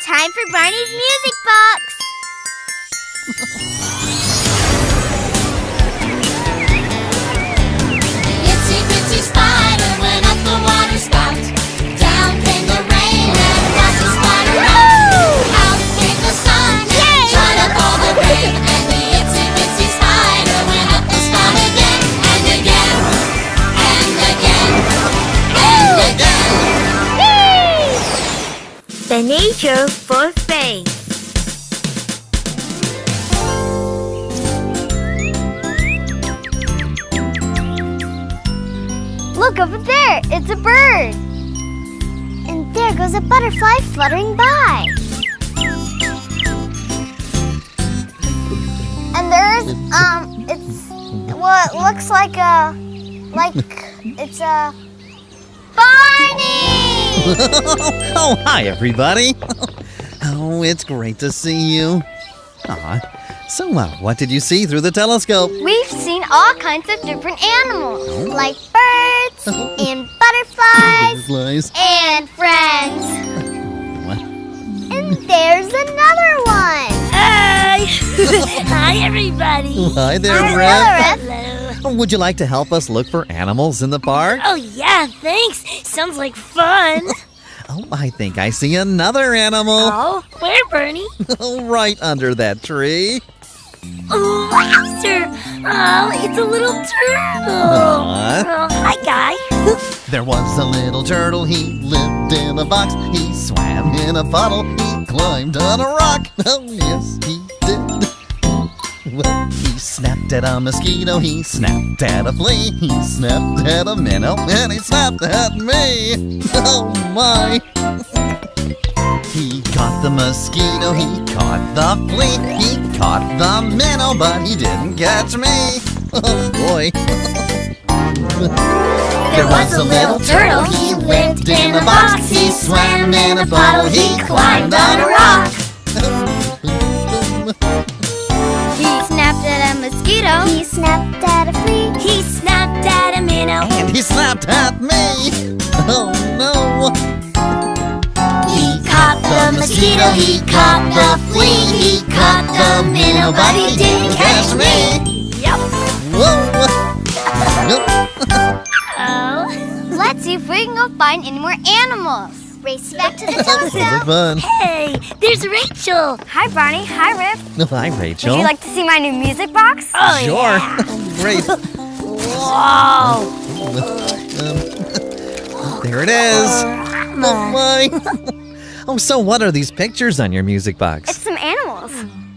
Time for Barney's Music Box! Itsy bitsy spider went up the water spout. Down came the rain and washed the spider out. Out came the sun and dried up all the rain. And the itsy bitsy spider went up the spout again. And again. And again. And again. The Nature for Faith. Look over there, it's a bird. And there goes a butterfly fluttering by. And there's, it's what looks like it's a Barney! Oh, hi, everybody. Oh, it's great to see you. So, what did you see through the telescope? We've seen all kinds of different animals, like birds and butterflies Butterflies. and friends. What? And there's another one. Hi! Hi, everybody! Hi there, Hi, Red. Hello! Would you like to help us look for animals in the park? Oh, yeah, thanks! Sounds like fun! Oh, I think I see another animal. Oh, where, Bernie? Right under that tree. Oh, lobster! Oh, it's a little turtle! Oh, hi, Guy! There was a little turtle, he lived in a box. He swam in a puddle, he climbed on a rock. Oh, yes, he did. Well, he snapped at a mosquito, he snapped at a flea, he snapped at a minnow, and he snapped at me. Oh, my. He caught the mosquito, he caught the flea, he caught the minnow, but he didn't catch me. Oh, boy. There was a little turtle, he lived in a box. He swam in a puddle, he climbed on a rock. He snapped at a mosquito. He snapped at a flea. He snapped at a minnow! And he snapped at me. Oh, no. He caught the mosquito, he caught the flea, he caught the minnow, but he didn't catch me. Yep! Whoa. Oh, Let's see if we can go find any more animals. Race back to the Sounds telescope. like fun. hey, there's Rachel! Hi, Barney. Hi, Rip. Hi, Rachel. Would you like to see my new music box? Oh, Sure. yeah! Great. Whoa! There it is. Oh, my. Oh, so what are these pictures on your music It's box? some animals.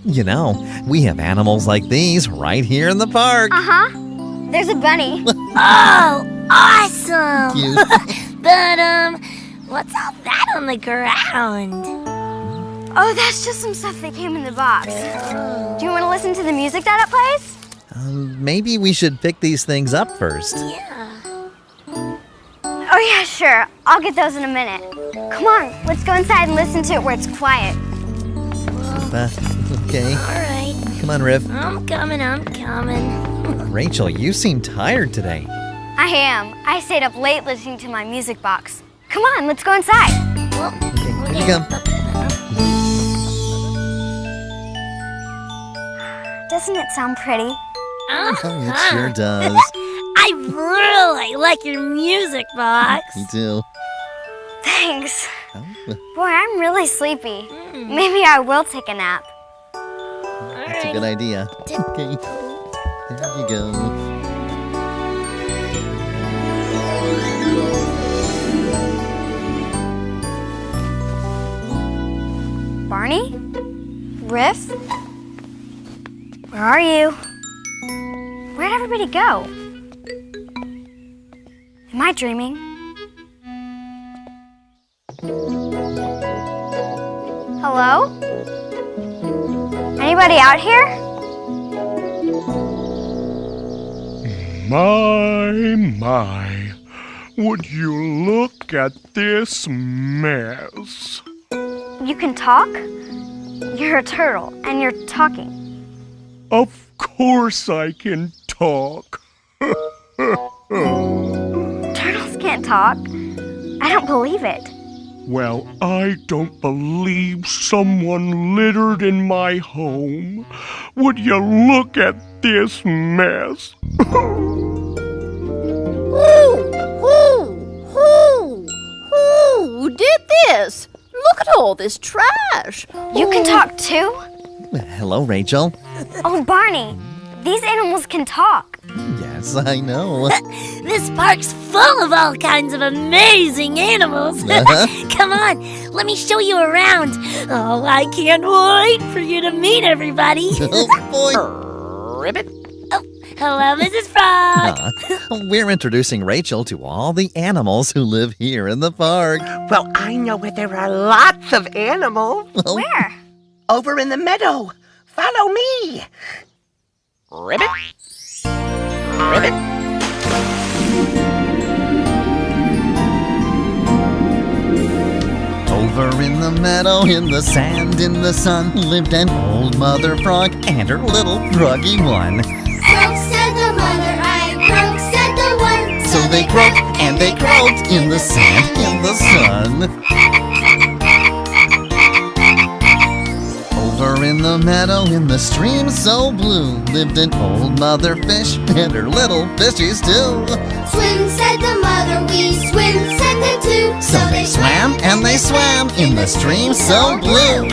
You know, we have animals like these right here in the park. Uh-huh. There's a bunny. Oh, awesome! Cute. But, what's all that on the ground? Oh, that's just some stuff that came in the box. Do you want to listen to the music that it plays? Maybe we should pick these things up first. Yeah. Oh, yeah, sure. I'll get those in a minute. Come on, let's go inside and listen to it where it's quiet. Okay. All right. Come on, Riv. I'm coming. Rachel, you seem tired today. I am. I stayed up late listening to my music box. Come on, let's go inside. Well, Okay, here you go. Doesn't it sound pretty? Oh, it sure does. I really like your music box. Me too. Thanks. Oh, Boy, I'm really sleepy. Maybe I will take a nap. that's a good idea. Okay. There you go. Barney? Riff? Where are you? Where'd everybody go? Am I dreaming? Hello? Anybody out here? My, would you look at this mess? You can talk? You're a turtle, and you're talking. Of course I can talk. Turtles can't talk. I don't believe it. Well, I don't believe someone littered in my home. Would you look at this mess? Who did this? Look at all this trash. You can talk too? Hello, Rachel. Oh, Barney, these animals can talk. Yes, I know. This park's full of all kinds of amazing animals. Come on, let me show you around. Oh, I can't wait for you to meet everybody. Oh, boy. Ribbit. Hello, Mrs. Frog. We're introducing Rachel to all the animals who live here in the park. Well, I know where there are lots of animals. Where? Over in the meadow. Follow me. Ribbit. Ribbit. Over in the meadow, in the sand, in the sun, lived an old mother frog and her little froggy one. Croak said the mother, I croak said the one. So they croaked and they croaked in the sand, in the sun. Over in the meadow, in the stream so blue, lived an old mother fish and her little fishies too. Swim said the mother, we swim said the two. So they swam and they swam in the stream so blue.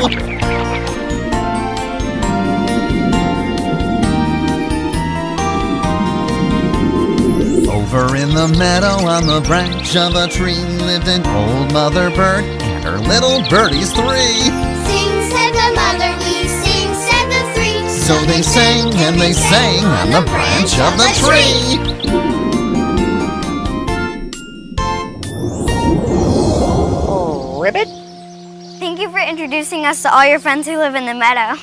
Over in the meadow, on the branch of a tree, lived an old mother bird and her little birdies three. Sing said the mother, we sing said the three. So they sang and they sang on the branch of the tree. Ribbit, Thank you for introducing us to all your friends who live in the meadow.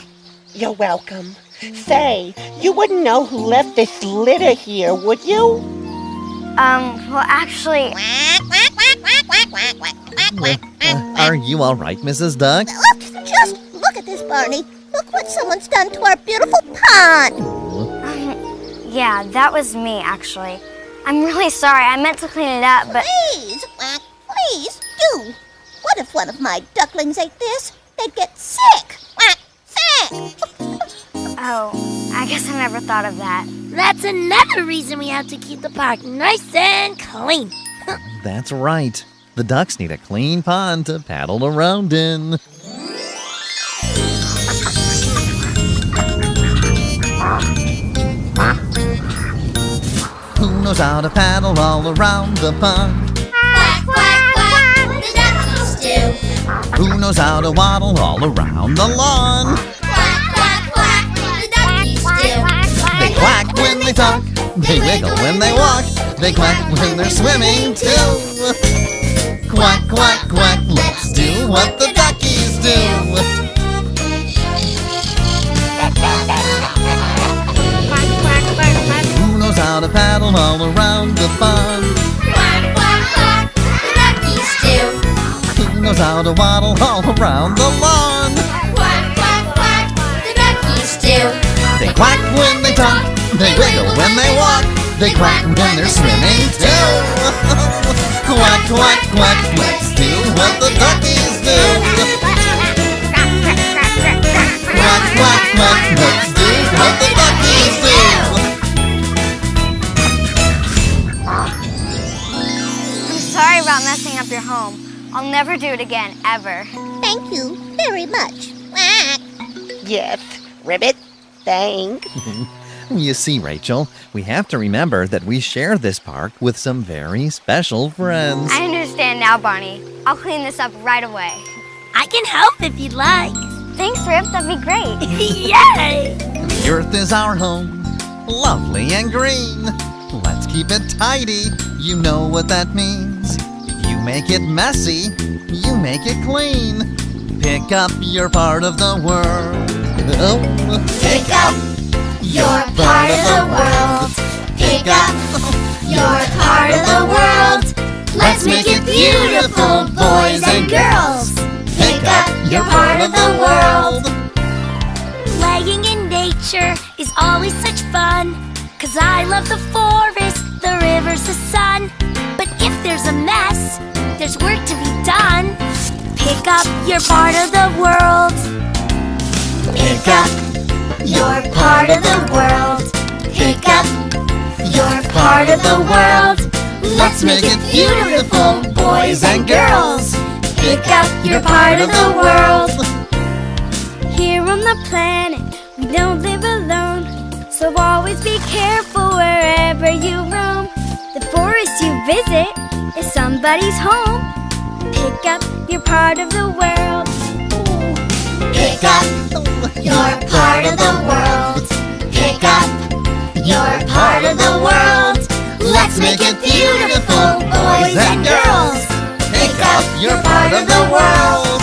you're welcome. Say, you wouldn't know who left this litter here, would you? Well, actually, Are you all right, Mrs. Duck? Oops, just look at this, Barney. Look what someone's done to our beautiful pond. yeah, that was me, actually. I'm really sorry. I meant to clean it up, but Please, please do. What if one of my ducklings ate this? They'd get sick. Sick. oh, I guess I never thought of that. That's another reason we have to keep the park nice and clean. That's right. The ducks need a clean pond to paddle around in. Who knows how to paddle all around the pond? Quack, quack, quack, the duckies do. Who knows how to waddle all around the lawn? Quack, quack, quack, the duckies do. They quack when they talk, they wiggle when they walk, they quack when they're swimming too. Quack, quack, quack, let's do what the duckies do. Who knows how to paddle all around the pond? Quack, quack, quack, the duckies do. Who knows how to waddle all around the lawn? Quack, quack, quack, the duckies do. They quack when they talk, they wiggle when they walk, they quack when they're swimming too. Quack, quack, quack, let's do what the duckies do. Quack, quack, quack, let's do what the duckies do. I'm sorry about messing up your home. I'll never do it again, ever. Thank you very much. Quack. Yes, Ribbit, thanks. You see, Rachel, we have to remember that we share this park with some very special friends. I understand now, Barney. I'll clean this up right away. I can help if you'd like. Thanks, Rip. That'd be great. Yay! The earth is our home, lovely and green. Let's keep it tidy, you know what that means. If you make it messy, you make it clean. Pick up your part of the world. Pick up your part of the world. Pick up your part of the world. Let's make it beautiful, boys and girls. Pick up your part of the world. Playing in nature is always such fun. 'Cause I love the forest, the rivers, the sun. But if there's a mess, there's work to be done. your part of the world. Pick up your part of the world. Pick up your part of the world. Let's make it beautiful, boys and girls. Pick up your part of the world. Here on the planet, we don't live alone. So always be careful wherever you roam. The forest you visit is somebody's home. Pick up your part of the world. Pick up your part of the world. Pick up your part of the world. Let's make it beautiful, boys and girls. Pick up your part of the world.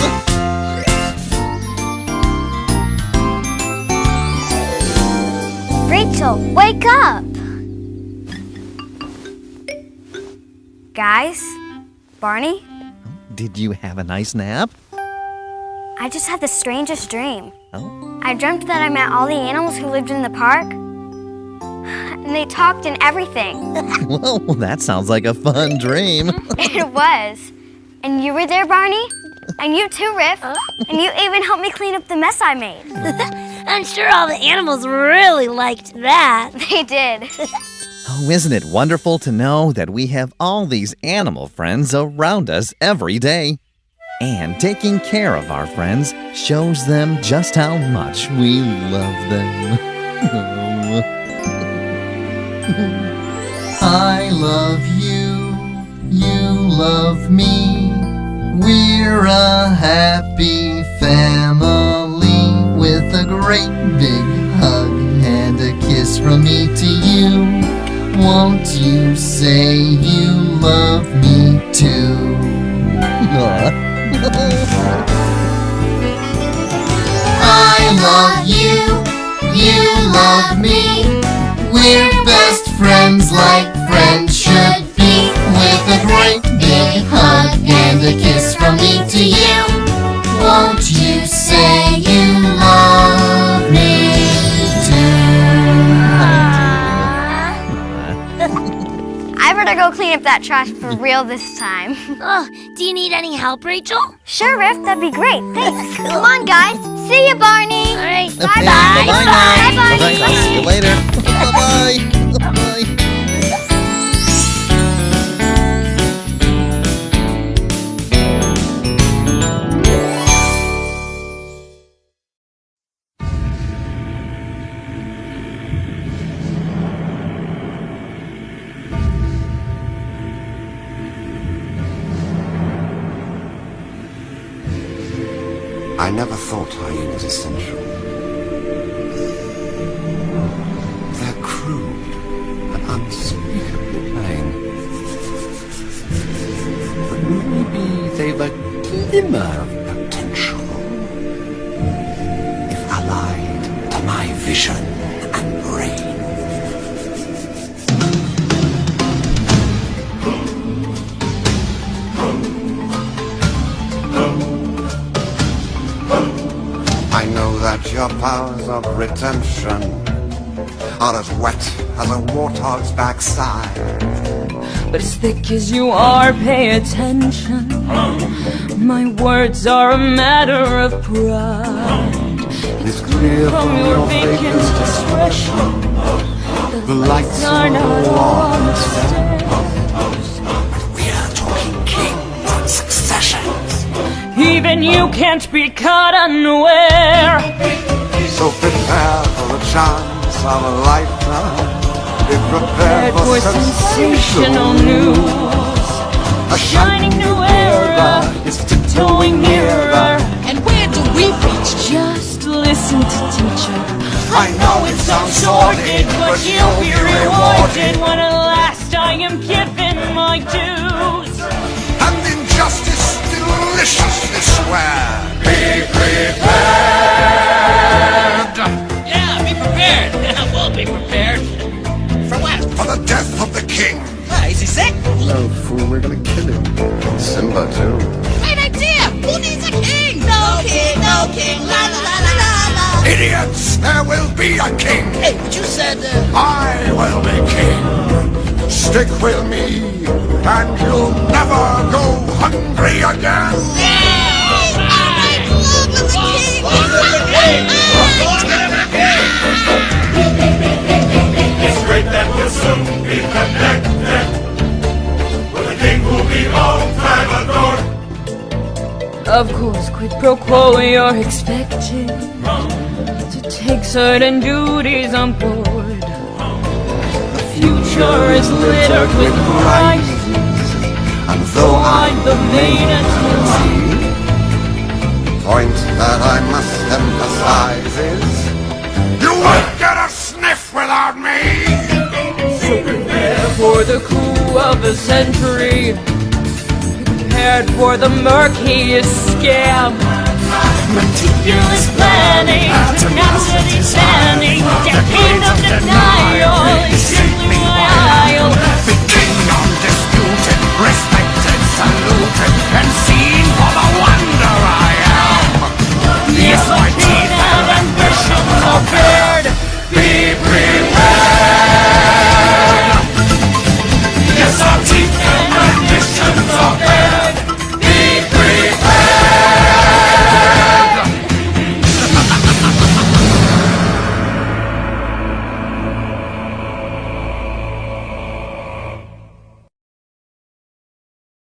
Rachel, wake up! Guys? Barney? Did you have a nice nap? I just had the strangest dream. Oh, I dreamt that I met all the animals who lived in the park. And they talked and everything. well, that sounds like a fun dream. It was. And you were there, Barney? And you too, Riff. And you even helped me clean up the mess I made. I'm sure all the animals really liked that. They did. Oh, isn't it wonderful to know that we have all these animal friends around us every day? And taking care of our friends shows them just how much we love them. I love you, you love me. We're a happy family with a great big hug and a kiss from me to you. Won't you say you love me too? I love you, you love me. We're best friends like friends should be. With a great big hug and a kiss from me to you. Won't you say you love me I better go clean up that trash for real this time. Oh, do you need any help, Rachel? Sure, Riff, that'd be great. Thanks. Come on, guys. See you, Barney. All right. Okay, Bye-bye. bye-bye now. Bye, Barney. Bye-bye. I'll see you later. Bye-bye. Bye-bye. I never thought hyenas essential. They're crude and unspeakably plain. But maybe they've a glimmer of potential. If allied to my vision and brain. I know that your powers of retention are as wet as a warthog's backside. But as thick as you are, pay attention. My words are a matter of pride. It's clear From your vacant expression, the lights are not on the stairs. We're talking kings and successions. Even you can't be caught unaware. So prepare for the chance of a lifetime. Be prepared For sensational news. A Shining new era is tiptoeing Going nearer. And where do we reach? Just listen to teacher. I know it sounds sordid, But you'll be rewarded when at last I am given my dues. And injustice deliciously square. Be prepared Yeah, be prepared. We'll be prepared. For what? for the death of the king. Is he sick? No, fool, we're gonna kill him. Simba, too. Great idea! Who needs a king? No king, la la la la la la. Idiots, there will be a king. Hey, but you said, I will be king. Stick with me, and you'll never go hungry again. All right, Of course, quid pro quo, you're expected to take certain duties on board. The future is littered with crises, And though I'm the main attendee. the point that I must emphasize is you won't get a sniff without me. So prepare for the coup of the century. Prepared for the murkiest scam. Meticulous planning, tenacity standing, decade of denial is simply my ideal.